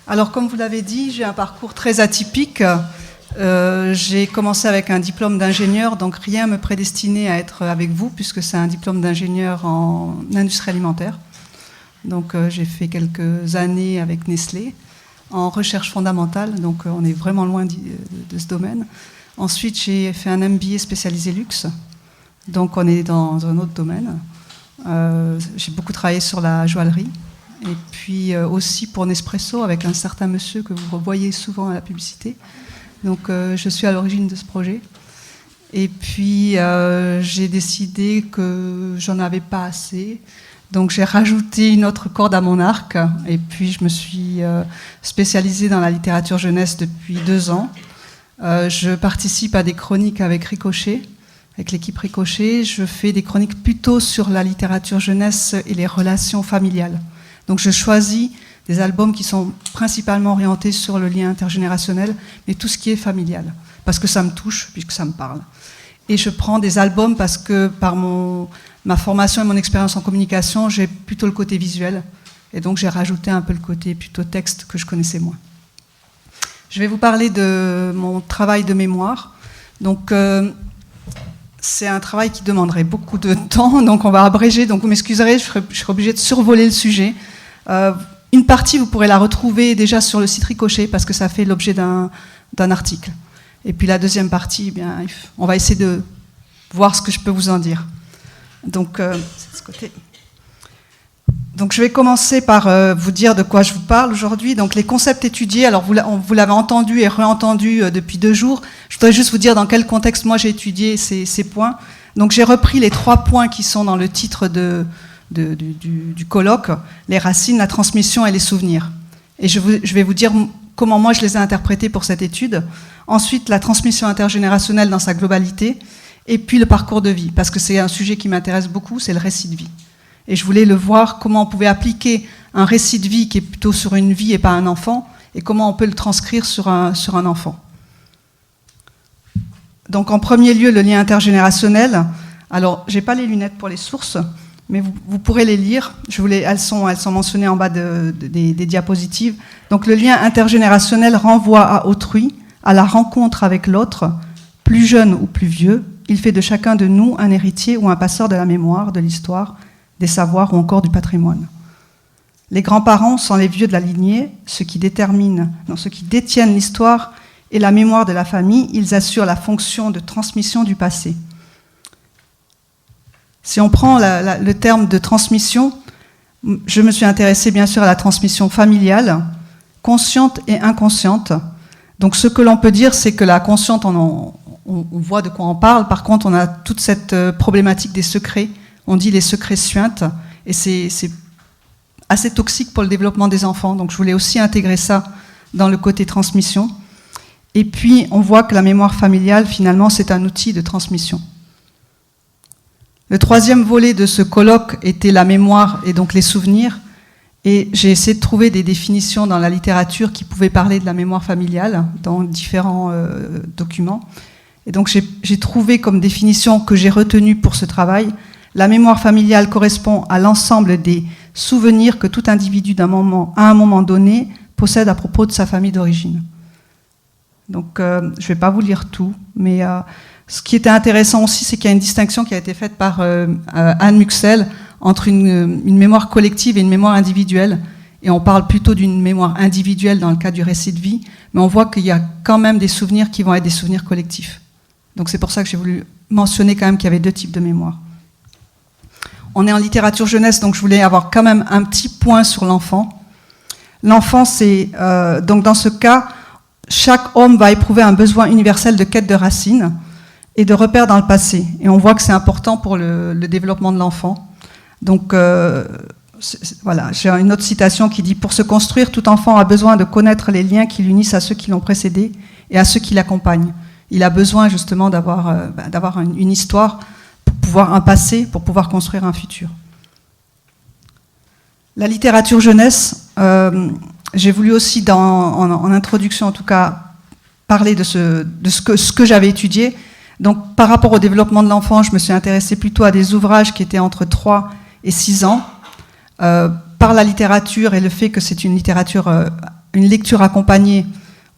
Alors, comme vous l'avez dit, j'ai un parcours très atypique. J'ai commencé avec un diplôme d'ingénieur, donc rien me prédestinait à être avec vous, puisque c'est un diplôme d'ingénieur en industrie alimentaire. Donc, j'ai fait quelques années avec Nestlé, en recherche fondamentale, donc on est vraiment loin de ce domaine. Ensuite, j'ai fait un MBA spécialisé luxe, donc on est dans un autre domaine. J'ai beaucoup travaillé sur la joaillerie, et puis aussi pour Nespresso, avec un certain monsieur que vous revoyez souvent à la publicité. Donc je suis à l'origine de ce projet. Et puis j'ai décidé que j'en avais pas assez. Donc j'ai rajouté une autre corde à mon arc. Et puis je me suis spécialisée dans la littérature jeunesse depuis 2 ans. Je participe à des chroniques avec Ricochet, avec l'équipe Ricochet. Je fais des chroniques plutôt sur la littérature jeunesse et les relations familiales. Donc je choisis des albums qui sont principalement orientés sur le lien intergénérationnel, mais tout ce qui est familial, parce que ça me touche, puisque ça me parle. Et je prends des albums parce que par ma formation et mon expérience en communication, j'ai plutôt le côté visuel, et donc j'ai rajouté un peu le côté plutôt texte que je connaissais moins. Je vais vous parler de mon travail de mémoire. Donc c'est un travail qui demanderait beaucoup de temps, donc on va abréger, donc vous m'excuserez, je serai obligée de survoler le sujet. Une partie, vous pourrez la retrouver déjà sur le site Ricochet, parce que ça fait l'objet d'un article. Et puis la deuxième partie, eh bien, on va essayer de voir ce que je peux vous en dire. Donc, c'est de ce côté. Donc je vais commencer par vous dire de quoi je vous parle aujourd'hui. Donc les concepts étudiés, alors vous l'avez entendu et réentendu depuis 2 jours. Je voudrais juste vous dire dans quel contexte moi j'ai étudié ces points. Donc j'ai repris les 3 points qui sont dans le titre du colloque, les racines, la transmission et les souvenirs. Et je vais vous dire comment moi je les ai interprétés pour cette étude. Ensuite, la transmission intergénérationnelle dans sa globalité. Et puis le parcours de vie, parce que c'est un sujet qui m'intéresse beaucoup, c'est le récit de vie. Et je voulais le voir, comment on pouvait appliquer un récit de vie qui est plutôt sur une vie et pas un enfant, et comment on peut le transcrire sur un enfant. Donc en premier lieu, le lien intergénérationnel. Alors, j'ai pas les lunettes pour les sources, mais vous pourrez les lire. Elles sont mentionnées en bas des diapositives. Donc le lien intergénérationnel renvoie à autrui, à la rencontre avec l'autre, plus jeune ou plus vieux. Il fait de chacun de nous un héritier ou un passeur de la mémoire, de l'histoire, des savoirs ou encore du patrimoine. Les grands-parents sont les vieux de la lignée, ceux qui détiennent l'histoire et la mémoire de la famille. Ils assurent la fonction de transmission du passé. Si on prend le terme de transmission, je me suis intéressée bien sûr à la transmission familiale, consciente et inconsciente. Donc ce que l'on peut dire, c'est que la consciente, on voit de quoi on parle. Par contre, on a toute cette problématique des secrets. On dit les secrets suintent, et c'est assez toxique pour le développement des enfants. Donc je voulais aussi intégrer ça dans le côté transmission. Et puis, on voit que la mémoire familiale, finalement, c'est un outil de transmission. Le 3e volet de ce colloque était la mémoire et donc les souvenirs. Et j'ai essayé de trouver des définitions dans la littérature qui pouvaient parler de la mémoire familiale dans différents documents. Et donc j'ai trouvé comme définition que j'ai retenue pour ce travail: la mémoire familiale correspond à l'ensemble des souvenirs que tout individu à un moment donné possède à propos de sa famille d'origine. Donc je ne vais pas vous lire tout, mais ce qui était intéressant aussi, c'est qu'il y a une distinction qui a été faite par Anne Muxel entre une mémoire collective et une mémoire individuelle. Et on parle plutôt d'une mémoire individuelle dans le cas du récit de vie, mais on voit qu'il y a quand même des souvenirs qui vont être des souvenirs collectifs. Donc c'est pour ça que j'ai voulu mentionner quand même qu'il y avait 2 types de mémoire. On est en littérature jeunesse, donc je voulais avoir quand même un petit point sur l'enfant. L'enfant, c'est donc dans ce cas, chaque homme va éprouver un besoin universel de quête de racines et de repères dans le passé. Et on voit que c'est important pour le développement de l'enfant. Donc voilà, j'ai une autre citation qui dit: pour se construire, tout enfant a besoin de connaître les liens qui l'unissent à ceux qui l'ont précédé et à ceux qui l'accompagnent. Il a besoin justement d'avoir une histoire, un passé, pour pouvoir construire un futur. La littérature jeunesse, j'ai voulu aussi, en introduction en tout cas, parler de ce que j'avais étudié. Donc par rapport au développement de l'enfant, je me suis intéressée plutôt à des ouvrages qui étaient entre 3 et 6 ans. Par la littérature et le fait que c'est une littérature une lecture accompagnée,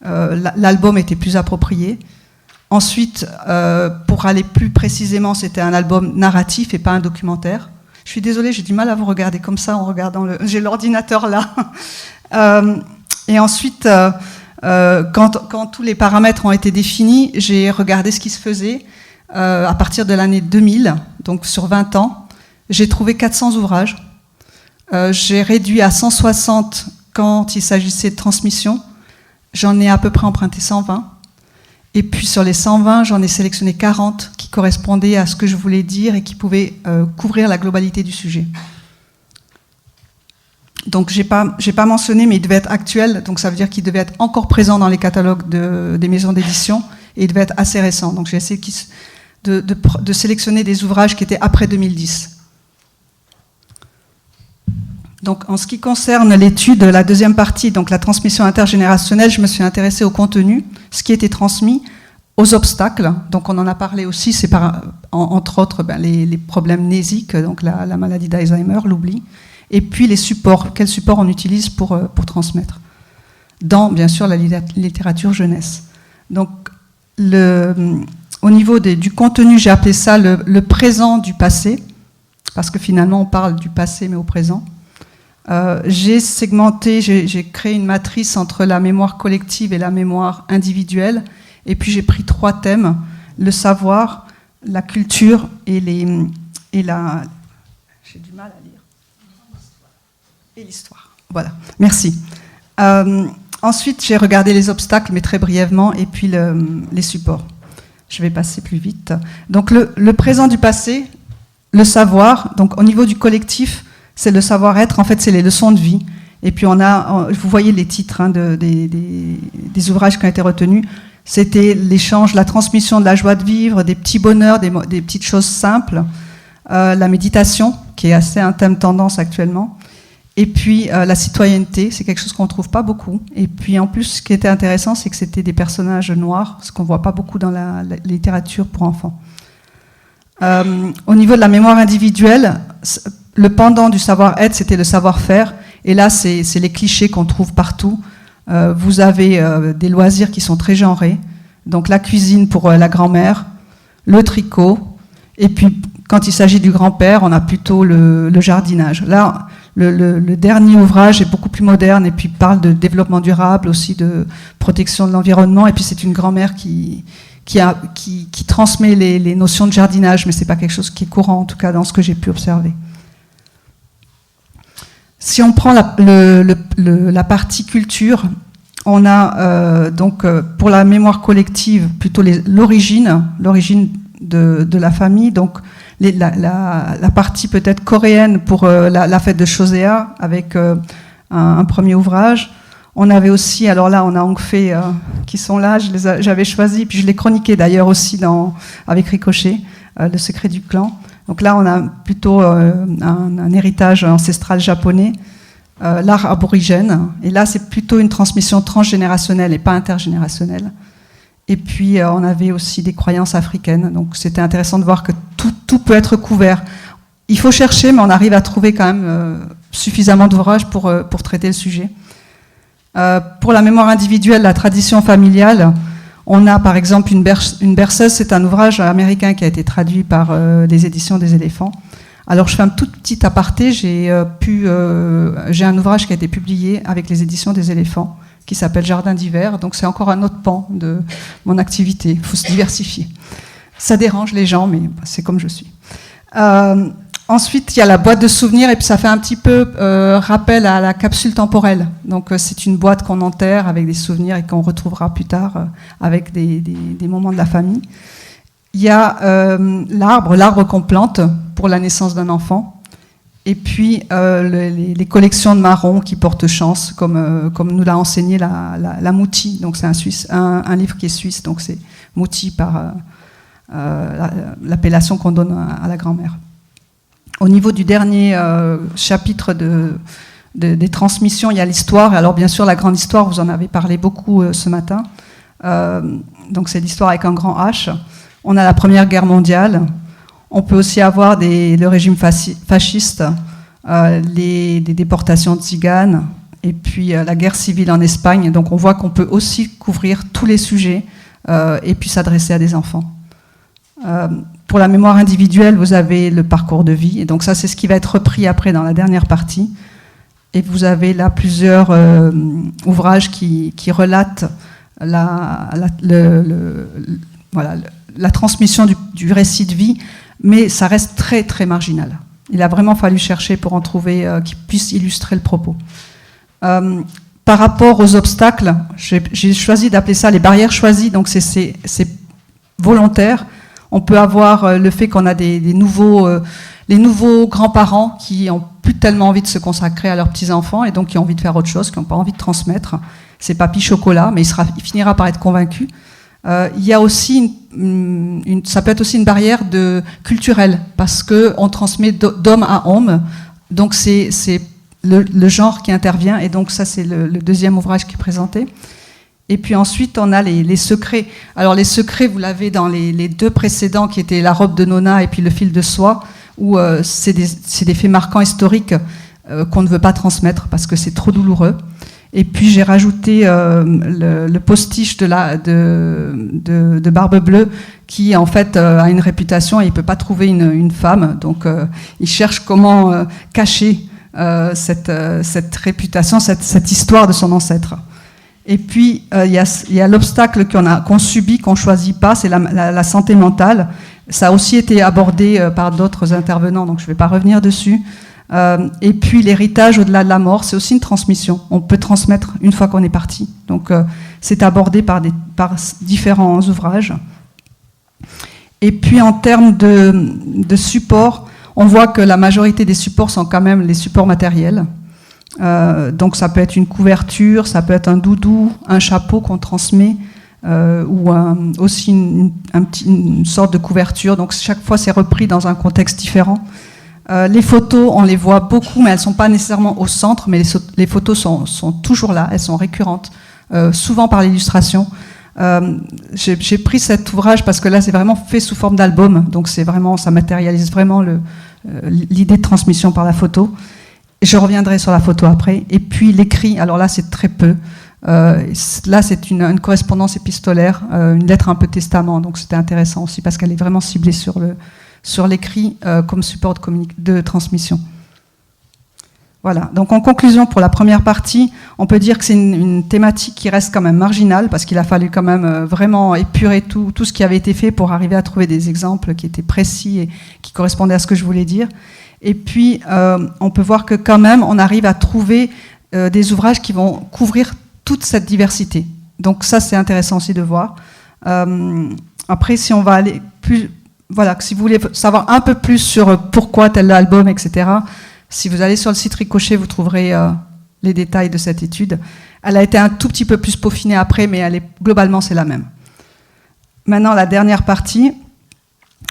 l'album était plus approprié. Ensuite, pour aller plus précisément, c'était un album narratif et pas un documentaire. Je suis désolée, j'ai du mal à vous regarder comme ça en regardant j'ai l'ordinateur là. Et ensuite, quand tous les paramètres ont été définis, j'ai regardé ce qui se faisait à partir de l'année 2000, donc sur 20 ans. J'ai trouvé 400 ouvrages. J'ai réduit à 160 quand il s'agissait de transmission. J'en ai à peu près emprunté 120. Et puis sur les 120, j'en ai sélectionné 40 qui correspondaient à ce que je voulais dire et qui pouvaient couvrir la globalité du sujet. Donc j'ai pas mentionné, mais il devait être actuel, donc ça veut dire qu'il devait être encore présent dans les catalogues des maisons d'édition, et il devait être assez récent. Donc j'ai essayé de sélectionner des ouvrages qui étaient après 2010. Donc en ce qui concerne l'étude, la deuxième partie, donc la transmission intergénérationnelle, je me suis intéressée au contenu, ce qui était transmis, aux obstacles. Donc on en a parlé aussi, c'est entre autres les problèmes nésiques, donc la maladie d'Alzheimer, l'oubli. Et puis les supports, quels supports on utilise pour transmettre, dans bien sûr la littérature jeunesse. Donc au niveau du contenu, j'ai appelé ça le présent du passé, parce que finalement on parle du passé mais au présent. J'ai segmenté, j'ai créé une matrice entre la mémoire collective et la mémoire individuelle, et puis j'ai pris 3 thèmes, le savoir, la culture et la... J'ai du mal à lire. Et l'histoire. Voilà, merci. Ensuite, j'ai regardé les obstacles, mais très brièvement, et puis les supports. Je vais passer plus vite. Donc, le présent du passé, le savoir, donc au niveau du collectif, c'est le savoir-être, en fait, c'est les leçons de vie. Et puis, vous voyez les titres des ouvrages qui ont été retenus. C'était l'échange, la transmission de la joie de vivre, des petits bonheurs, des petites choses simples, la méditation, qui est assez un thème tendance actuellement. Et puis la citoyenneté, c'est quelque chose qu'on ne trouve pas beaucoup. Et puis en plus, ce qui était intéressant, c'est que c'était des personnages noirs, ce qu'on ne voit pas beaucoup dans la littérature pour enfants. Au niveau de la mémoire individuelle, le pendant du savoir-être, c'était le savoir-faire. Et là, c'est les clichés qu'on trouve partout. Vous avez des loisirs qui sont très genrés. Donc la cuisine pour la grand-mère, le tricot. Et puis, quand il s'agit du grand-père, on a plutôt le jardinage. Là, le dernier ouvrage est beaucoup plus moderne et puis parle de développement durable, aussi de protection de l'environnement. Et puis c'est une grand-mère qui transmet les notions de jardinage, mais c'est pas quelque chose qui est courant, en tout cas dans ce que j'ai pu observer. Si on prend la partie culture, on a donc pour la mémoire collective plutôt l'origine de la famille, donc la partie peut-être coréenne pour la fête de Choséa avec un premier ouvrage. On avait aussi, alors là on a Hongfei qui sont là, j'avais choisi, puis je l'ai chroniqué d'ailleurs aussi avec Ricochet, Le secret du clan. Donc là on a plutôt un héritage ancestral japonais, l'art aborigène, et là c'est plutôt une transmission transgénérationnelle et pas intergénérationnelle. Et puis, on avait aussi des croyances africaines. Donc, c'était intéressant de voir que tout peut être couvert. Il faut chercher, mais on arrive à trouver quand même suffisamment d'ouvrages pour traiter le sujet. Pour la mémoire individuelle, la tradition familiale, on a par exemple une berceuse. C'est un ouvrage américain qui a été traduit par les éditions des éléphants. Alors, je fais un tout petit aparté. J'ai un ouvrage qui a été publié avec les éditions des éléphants, qui s'appelle Jardin d'hiver, donc c'est encore un autre pan de mon activité. Il faut se diversifier. Ça dérange les gens, mais c'est comme je suis. Ensuite, il y a la boîte de souvenirs, et puis ça fait un petit peu rappel à la capsule temporelle. Donc c'est une boîte qu'on enterre avec des souvenirs et qu'on retrouvera plus tard avec des moments de la famille. Il y a l'arbre qu'on plante pour la naissance d'un enfant. Et puis les collections de marrons qui portent chance, comme nous l'a enseigné la Mouti. Donc c'est un livre qui est suisse, donc c'est Mouti par l'appellation qu'on donne à la grand-mère. Au niveau du dernier chapitre des transmissions, il y a l'histoire. Alors bien sûr, la grande histoire, vous en avez parlé beaucoup ce matin. Donc c'est l'histoire avec un grand H. On a la Première Guerre mondiale. On peut aussi avoir le régime fasciste, des déportations de tziganes, et puis la guerre civile en Espagne. Donc on voit qu'on peut aussi couvrir tous les sujets et puis s'adresser à des enfants. Pour la mémoire individuelle, vous avez le parcours de vie, et donc ça c'est ce qui va être repris après dans la dernière partie. Et vous avez là plusieurs ouvrages qui relatent la transmission du récit de vie, mais ça reste très très marginal. Il a vraiment fallu chercher pour en trouver qui puisse illustrer le propos. Par rapport aux obstacles, j'ai choisi d'appeler ça les barrières choisies, donc c'est volontaire. On peut avoir le fait qu'on a les nouveaux grands-parents qui n'ont plus tellement envie de se consacrer à leurs petits-enfants et donc qui ont envie de faire autre chose, qui n'ont pas envie de transmettre. C'est papy chocolat, mais il finira par être convaincu. Il y a aussi ça peut être aussi une barrière culturelle, parce qu'on transmet d'homme à homme, donc c'est le genre qui intervient, et donc ça c'est le deuxième ouvrage qui est présenté. Et puis ensuite on a les secrets. Alors les secrets, vous l'avez dans les deux précédents qui étaient la robe de Nona et puis le fil de soie, où c'est des faits marquants historiques qu'on ne veut pas transmettre parce que c'est trop douloureux. Et puis j'ai rajouté le postiche de Barbe Bleue qui en fait a une réputation et il ne peut pas trouver une femme, donc il cherche comment cacher cette réputation, cette histoire de son ancêtre. Et puis il y a l'obstacle qu'on subit, qu'on ne choisit pas, c'est la santé mentale. Ça a aussi été abordé par d'autres intervenants, donc je ne vais pas revenir dessus. Et puis l'héritage au-delà de la mort, c'est aussi une transmission. On peut transmettre une fois qu'on est parti. Donc c'est abordé par différents ouvrages. Et puis en termes de supports, on voit que la majorité des supports sont quand même les supports matériels. Donc ça peut être une couverture, ça peut être un doudou, un chapeau qu'on transmet, ou aussi une sorte de couverture. Donc chaque fois c'est repris dans un contexte différent. Les photos, on les voit beaucoup, mais elles ne sont pas nécessairement au centre, mais les photos sont toujours là, elles sont récurrentes, souvent par l'illustration. J'ai pris cet ouvrage parce que là, c'est vraiment fait sous forme d'album, donc ça matérialise vraiment l'idée de transmission par la photo. Je reviendrai sur la photo après. Et puis l'écrit, alors là, c'est très peu. Là, c'est une correspondance épistolaire, une lettre un peu testament, donc c'était intéressant aussi parce qu'elle est vraiment ciblée sur l'écrit comme support de transmission. Voilà, donc en conclusion pour la première partie, on peut dire que c'est une thématique qui reste quand même marginale, parce qu'il a fallu quand même vraiment épurer tout ce qui avait été fait pour arriver à trouver des exemples qui étaient précis et qui correspondaient à ce que je voulais dire. Et puis, on peut voir que quand même, on arrive à trouver des ouvrages qui vont couvrir toute cette diversité. Donc ça, c'est intéressant aussi de voir. Après, si on va aller plus... Voilà, si vous voulez savoir un peu plus sur pourquoi tel album, etc., si vous allez sur le site Ricochet, vous trouverez les détails de cette étude. Elle a été un tout petit peu plus peaufinée après, mais globalement, c'est la même. Maintenant, la dernière partie,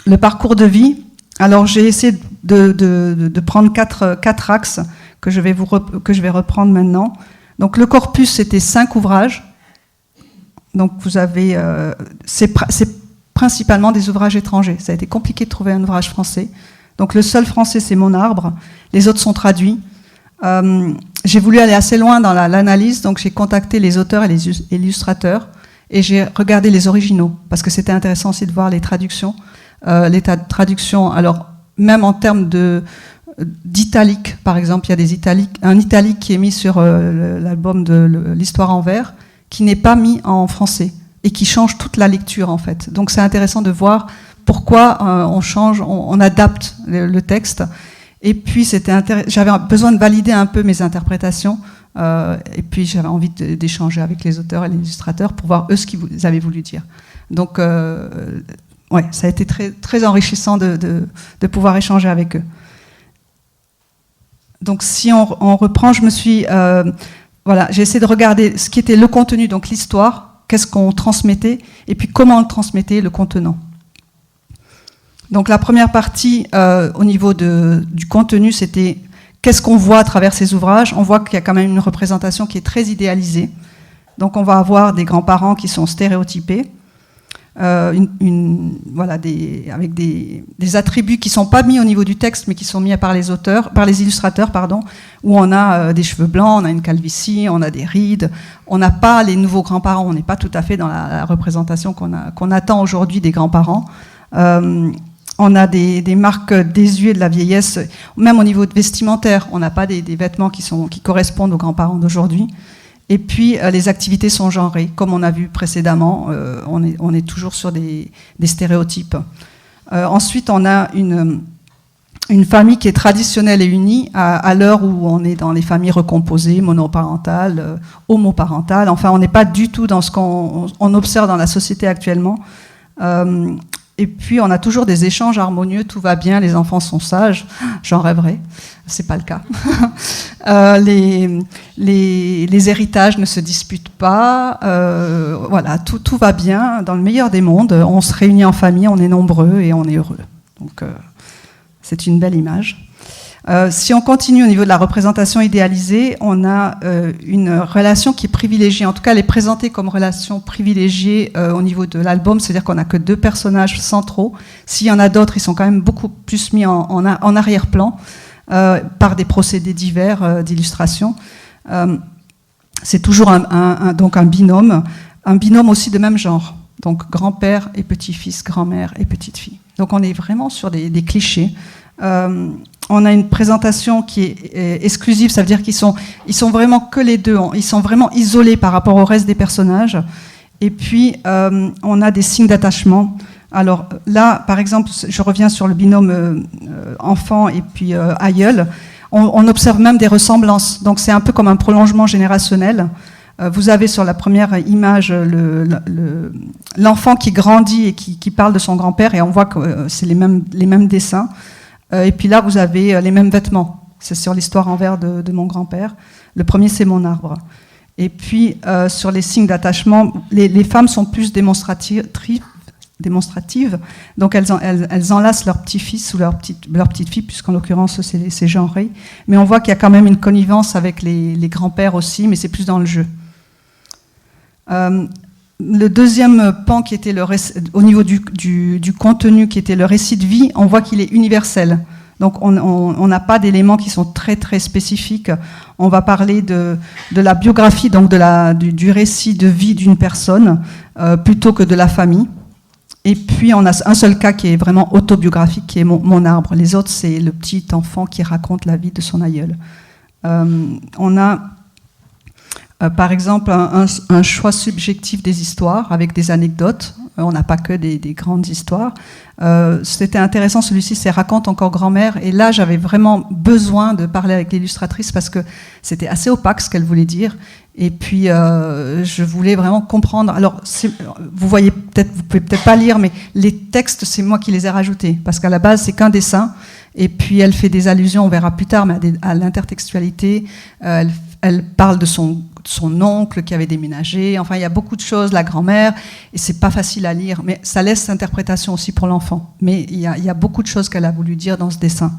le parcours de vie. Alors, j'ai essayé de prendre quatre axes que je vais reprendre maintenant. Donc, le corpus, c'était 5 ouvrages. Donc, vous avez... c'est principalement des ouvrages étrangers. Ça a été compliqué de trouver un ouvrage français. Donc le seul français, c'est Mon arbre. Les autres sont traduits. J'ai voulu aller assez loin dans l'analyse, donc j'ai contacté les auteurs et les illustrateurs, et j'ai regardé les originaux, parce que c'était intéressant aussi de voir les traductions. L'état de traduction, alors même en termes d'italique, par exemple, il y a un italique qui est mis sur l'album de l'Histoire en vers, qui n'est pas mis en français, et qui change toute la lecture en fait. Donc c'est intéressant de voir pourquoi on change, on adapte le texte. Et puis j'avais besoin de valider un peu mes interprétations, et puis j'avais envie d'échanger avec les auteurs et les illustrateurs pour voir eux ce qu'ils avaient voulu dire. Donc ouais, ça a été très, très enrichissant de pouvoir échanger avec eux. Donc si on reprend, voilà, j'ai essayé de regarder ce qui était le contenu, donc l'histoire, qu'est-ce qu'on transmettait, et puis comment on le transmettait, le contenant. Donc la première partie, au niveau du contenu, c'était qu'est-ce qu'on voit à travers ces ouvrages. On voit qu'il y a quand même une représentation qui est très idéalisée. Donc on va avoir des grands-parents qui sont stéréotypés. voilà, avec des attributs qui ne sont pas mis au niveau du texte, mais qui sont mis par les illustrateurs, pardon, où on a des cheveux blancs, on a une calvitie, on a des rides. On n'a pas les nouveaux grands-parents, on n'est pas tout à fait dans la représentation qu'on attend aujourd'hui des grands-parents. On a des marques désuées de la vieillesse, même au niveau vestimentaire. On n'a pas des vêtements qui correspondent aux grands-parents d'aujourd'hui. Et puis, les activités sont genrées. Comme on a vu précédemment, on est toujours sur des stéréotypes. Ensuite, on a une famille qui est traditionnelle et unie à l'heure où on est dans les familles recomposées, monoparentales, homoparentales. Enfin, on n'est pas du tout dans ce qu'on observe dans la société actuellement. Et puis, on a toujours des échanges harmonieux, tout va bien, les enfants sont sages. J'en rêverais, c'est pas le cas. Les héritages ne se disputent pas. Voilà, tout va bien. Dans le meilleur des mondes, on se réunit en famille, on est nombreux et on est heureux. Donc, c'est une belle image. Si on continue au niveau de la représentation idéalisée, on a une relation qui est privilégiée. En tout cas, elle est présentée comme relation privilégiée au niveau de l'album, c'est-à-dire qu'on n'a que 2 personnages centraux. S'il y en a d'autres, ils sont quand même beaucoup plus mis en arrière-plan par des procédés divers d'illustration. C'est toujours donc un binôme aussi de même genre. Donc grand-père et petit-fils, grand-mère et petite-fille. Donc on est vraiment sur des clichés. On a une présentation qui est exclusive, ça veut dire qu'ils sont vraiment que les deux, ils sont vraiment isolés par rapport au reste des personnages. Et puis, on a des signes d'attachement. Alors là, par exemple, je reviens sur le binôme enfant et puis aïeul, on observe même des ressemblances. Donc c'est un peu comme un prolongement générationnel. Vous avez sur la première image l'enfant qui grandit et qui parle de son grand-père, et on voit que c'est les mêmes dessins. Et puis là, vous avez les mêmes vêtements. C'est sur l'histoire en vers de mon grand-père. Le premier, c'est mon arbre. Et puis, sur les signes d'attachement, les femmes sont plus démonstratives. Donc, elles enlacent leur petit-fils ou leur petite-fille, puisqu'en l'occurrence, c'est genré. Mais on voit qu'il y a quand même une connivence avec les grands-pères aussi, mais c'est plus dans le jeu. Le deuxième pan qui était au niveau du contenu, qui était le récit de vie, on voit qu'il est universel. Donc on n'a pas d'éléments qui sont très très spécifiques. On va parler de la biographie, donc du récit de vie d'une personne, plutôt que de la famille. Et puis on a un seul cas qui est vraiment autobiographique, qui est mon arbre. Les autres, c'est le petit enfant qui raconte la vie de son aïeul. On a par exemple, un choix subjectif des histoires avec des anecdotes. On n'a pas que des grandes histoires. C'était intéressant, celui-ci, c'est Raconte encore grand-mère. Et là, j'avais vraiment besoin de parler avec l'illustratrice parce que c'était assez opaque ce qu'elle voulait dire. Et puis, je voulais vraiment comprendre. Alors, vous pouvez peut-être pas lire, mais les textes, c'est moi qui les ai rajoutés. Parce qu'à la base, c'est qu'un dessin. Et puis, elle fait des allusions, on verra plus tard, mais à l'intertextualité. Elle parle de son oncle qui avait déménagé. Enfin, il y a beaucoup de choses, la grand-mère, et c'est pas facile à lire, mais ça laisse l'interprétation aussi pour l'enfant. Mais il y a beaucoup de choses qu'elle a voulu dire dans ce dessin.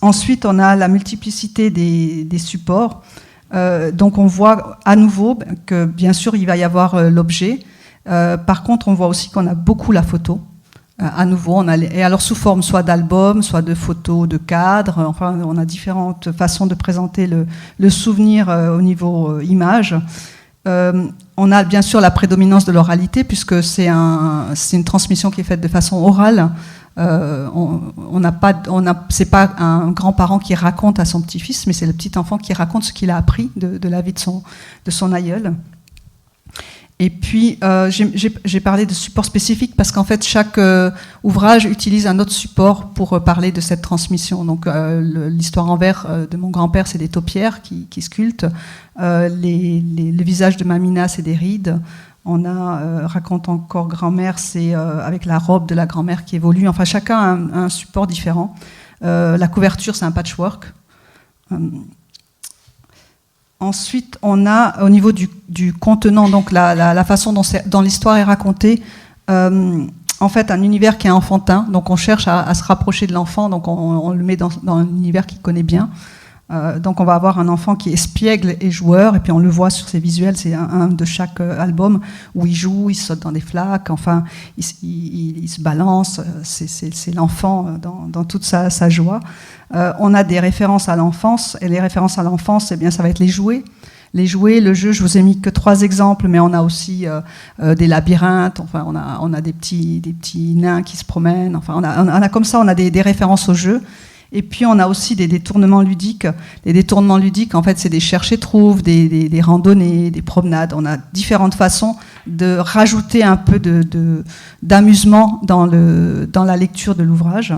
Ensuite, on a la multiplicité des supports. Donc, on voit à nouveau que, bien sûr, il va y avoir l'objet. Par contre, on voit aussi qu'on a beaucoup la photo. À nouveau, et alors sous forme soit d'album, soit de photos, de cadres. Enfin, on a différentes façons de présenter le souvenir au niveau image. On a bien sûr la prédominance de l'oralité, puisque c'est une transmission qui est faite de façon orale. C'est pas un grand-parent qui raconte à son petit-fils, mais c'est le petit enfant qui raconte ce qu'il a appris de la vie de son aïeul. Et puis, j'ai parlé de support spécifique parce qu'en fait, chaque ouvrage utilise un autre support pour parler de cette transmission. Donc, l'histoire en vers de mon grand-père, c'est des taupières qui sculptent. Le visage de Mamina, c'est des rides. On a Raconte encore grand-mère, c'est avec la robe de la grand-mère qui évolue. Enfin, chacun a un support différent. La couverture, c'est un patchwork. Ensuite, on a au niveau du contenant, donc la façon dont l'histoire est racontée, en fait un univers qui est enfantin, donc on cherche à se rapprocher de l'enfant, donc on le met dans un univers qu'il connaît bien. Donc on va avoir un enfant qui est espiègle et joueur, et puis on le voit sur ces visuels, c'est un de chaque album, où il joue, il saute dans des flaques, enfin il se balance, c'est l'enfant dans toute sa joie. On a des références à l'enfance, et les références à l'enfance, eh bien, ça va être les jouets. Les jouets, le jeu, je vous ai mis que 3 exemples, mais on a aussi des labyrinthes, enfin on a des petits nains qui se promènent, enfin on a comme ça, on a des références au jeu. Et puis on a aussi des détournements ludiques. Les détournements ludiques, en fait, c'est des chercher-trouves, des randonnées, des promenades. On a différentes façons de rajouter un peu d'amusement dans la lecture de l'ouvrage.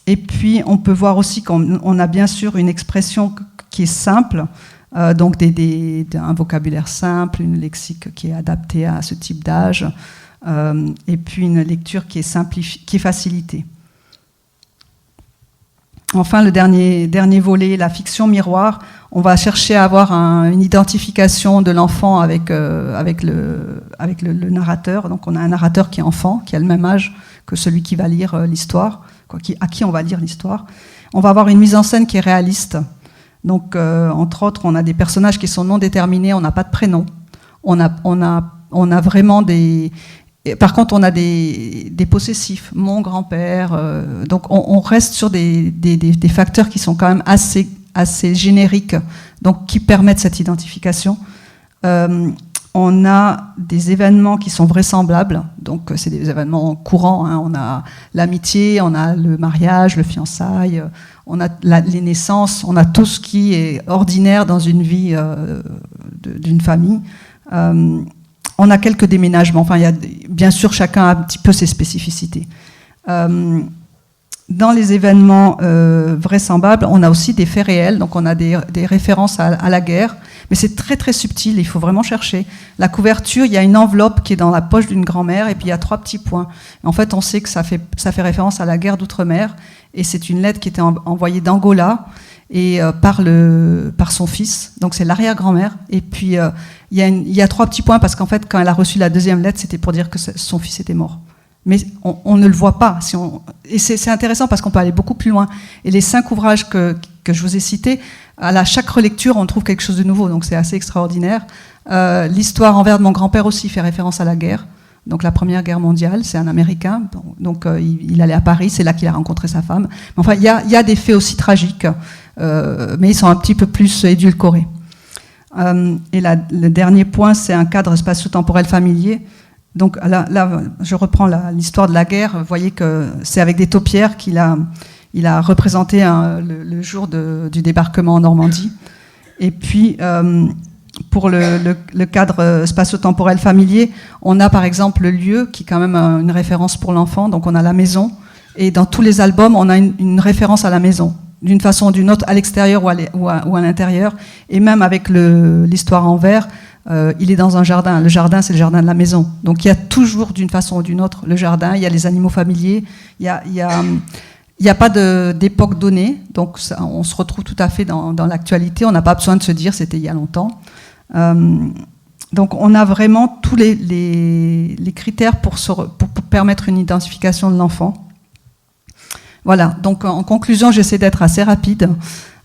Et puis on peut voir aussi qu'on a bien sûr une expression qui est simple, donc un vocabulaire simple, une lexique qui est adaptée à ce type d'âge, et puis une lecture qui est facilitée. Enfin, le dernier volet, la fiction miroir, on va chercher à avoir une identification de l'enfant avec le narrateur. Donc on a un narrateur qui est enfant, qui a le même âge que celui qui va lire l'histoire, à qui on va lire l'histoire. On va avoir une mise en scène qui est réaliste. Donc, entre autres, on a des personnages qui sont non déterminés, on n'a pas de prénom. On a vraiment des... Par contre, on a des possessifs, mon grand-père. Donc, on reste sur des facteurs qui sont quand même assez génériques, donc qui permettent cette identification. On a des événements qui sont vraisemblables, donc c'est des événements courants. Hein. On a l'amitié, on a le mariage, le fiançailles, on a les naissances, on a tout ce qui est ordinaire dans une vie d'une famille. On a quelques déménagements. Enfin, bien sûr, chacun a un petit peu ses spécificités. Dans les événements vraisemblables, on a aussi des faits réels. Donc, on a des références à la guerre. Mais c'est très, très subtil. Il faut vraiment chercher. La couverture, il y a une enveloppe qui est dans la poche d'une grand-mère et puis il y a 3 petits points. Et en fait, on sait que ça fait référence à la guerre d'outre-mer. Et c'est une lettre qui était envoyée d'Angola et par son fils. Donc, c'est l'arrière-grand-mère. Et puis, il y a 3 petits points parce qu'en fait, quand elle a reçu la 2e lettre, c'était pour dire que son fils était mort. Mais on ne le voit pas. Et c'est intéressant parce qu'on peut aller beaucoup plus loin. Et les 5 ouvrages que je vous ai cités, à chaque relecture, on trouve quelque chose de nouveau. Donc c'est assez extraordinaire. L'histoire en vers de mon grand-père aussi fait référence à la guerre. Donc la Première Guerre mondiale, c'est un Américain. Donc il allait à Paris, c'est là qu'il a rencontré sa femme. Mais enfin, il y a des faits aussi tragiques, mais ils sont un petit peu plus édulcorés. Et le dernier point, c'est un cadre spatio-temporel familier. Donc là, je reprends l'histoire de la guerre. Vous voyez que c'est avec des taupières qu'il a représenté le jour du débarquement en Normandie. Et puis, pour le cadre spatio-temporel familier, on a par exemple le lieu, qui est quand même une référence pour l'enfant. Donc on a la maison. Et dans tous les albums, on a une référence à la maison, d'une façon ou d'une autre, à l'extérieur ou à l'intérieur. Et même avec l'histoire en vers, il est dans un jardin. Le jardin, c'est le jardin de la maison. Donc il y a toujours, d'une façon ou d'une autre, le jardin. Il y a les animaux familiers. Il n'y a pas d'époque donnée. Donc ça, on se retrouve tout à fait dans l'actualité. On n'a pas besoin de se dire c'était il y a longtemps. Donc on a vraiment tous les critères pour permettre une identification de l'enfant. Voilà. Donc en conclusion, j'essaie d'être assez rapide.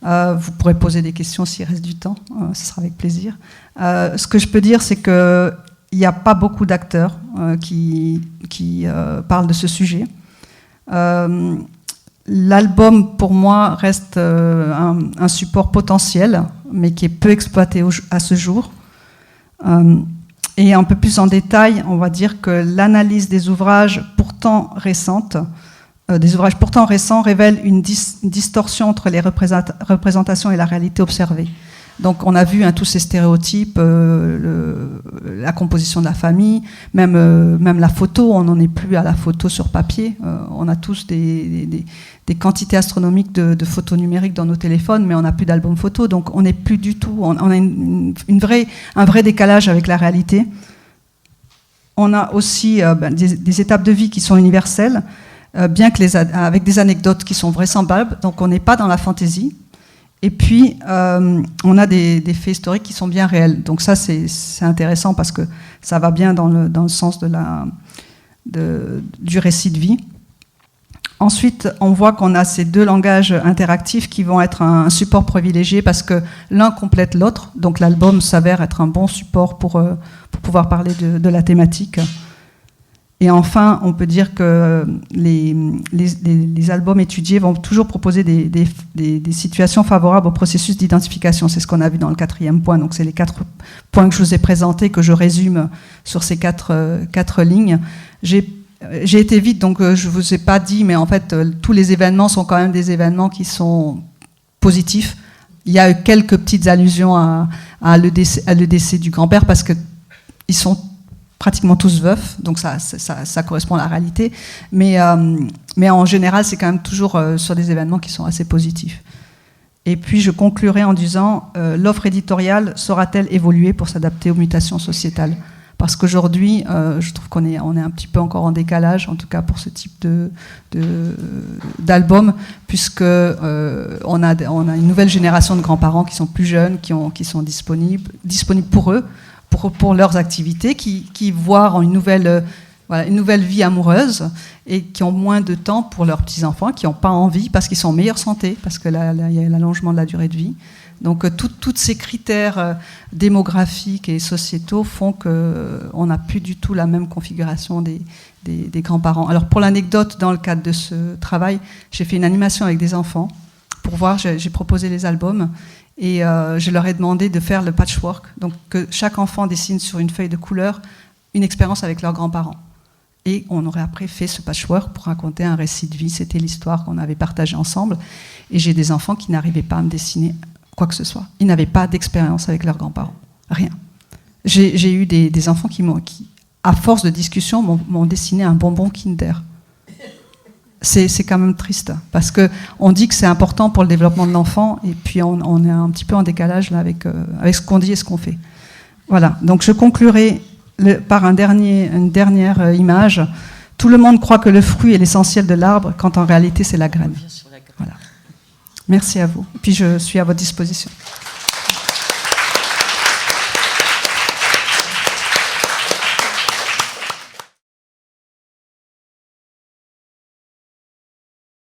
Vous pourrez poser des questions s'il reste du temps, ce sera avec plaisir. Ce que je peux dire, c'est qu'il n'y a pas beaucoup d'acteurs qui parlent de ce sujet. L'album, pour moi, reste un support potentiel, mais qui est peu exploité à ce jour. Et un peu plus en détail, on va dire que l'analyse des ouvrages pourtant récents révèle une distorsion entre les représentations et la réalité observée. Donc on a vu tous ces stéréotypes, la composition de la famille, même la photo, on n'en est plus à la photo sur papier. On a tous des quantités astronomiques de photos numériques dans nos téléphones, mais on n'a plus d'albums photos, donc on n'est plus du tout, on a un vrai décalage avec la réalité. On a aussi des étapes de vie qui sont universelles, bien que avec des anecdotes qui sont vraisemblables, donc on n'est pas dans la fantaisie. Et puis, on a des faits historiques qui sont bien réels. Donc ça, c'est intéressant parce que ça va bien dans le sens du récit de vie. Ensuite, on voit qu'on a ces deux langages interactifs qui vont être un support privilégié parce que l'un complète l'autre. Donc l'album s'avère être un bon support pour pouvoir parler de la thématique. Et enfin, on peut dire que les albums étudiés vont toujours proposer des situations favorables au processus d'identification. C'est ce qu'on a vu dans le 4e point. Donc c'est les 4 points que je vous ai présentés, que je résume sur ces 4 lignes. J'ai été vite, donc je ne vous ai pas dit, mais en fait, tous les événements sont quand même des événements qui sont positifs. Il y a eu quelques petites allusions à le décès du grand-père, parce qu'ils sont pratiquement tous veufs, donc ça correspond à la réalité. Mais en général, c'est quand même toujours sur des événements qui sont assez positifs. Et puis, je conclurai en disant, l'offre éditoriale saura-t-elle évoluer pour s'adapter aux mutations sociétales ? Parce qu'aujourd'hui, je trouve qu'on est un petit peu encore en décalage, en tout cas pour ce type d'album, puisque on a une nouvelle génération de grands-parents qui sont plus jeunes, qui sont disponibles pour eux, pour leurs activités, qui voient une nouvelle vie amoureuse et qui ont moins de temps pour leurs petits-enfants, qui n'ont pas envie parce qu'ils sont en meilleure santé, parce que là, il y a l'allongement de la durée de vie. Donc tous ces critères démographiques et sociétaux font qu'on n'a plus du tout la même configuration des grands-parents. Alors pour l'anecdote, dans le cadre de ce travail, j'ai fait une animation avec des enfants pour voir, j'ai proposé les albums et je leur ai demandé de faire le patchwork, donc que chaque enfant dessine sur une feuille de couleur une expérience avec leurs grands-parents. Et on aurait après fait ce patchwork pour raconter un récit de vie, c'était l'histoire qu'on avait partagée ensemble. Et j'ai des enfants qui n'arrivaient pas à me dessiner quoi que ce soit. Ils n'avaient pas d'expérience avec leurs grands-parents. Rien. J'ai eu des enfants qui, à force de discussion, m'ont dessiné un bonbon Kinder. C'est quand même triste, parce qu'on dit que c'est important pour le développement de l'enfant, et puis on est un petit peu en décalage là, avec ce qu'on dit et ce qu'on fait. Voilà, donc je conclurai par une dernière image. Tout le monde croit que le fruit est l'essentiel de l'arbre, quand en réalité c'est la graine. Voilà. Merci à vous. Et puis je suis à votre disposition.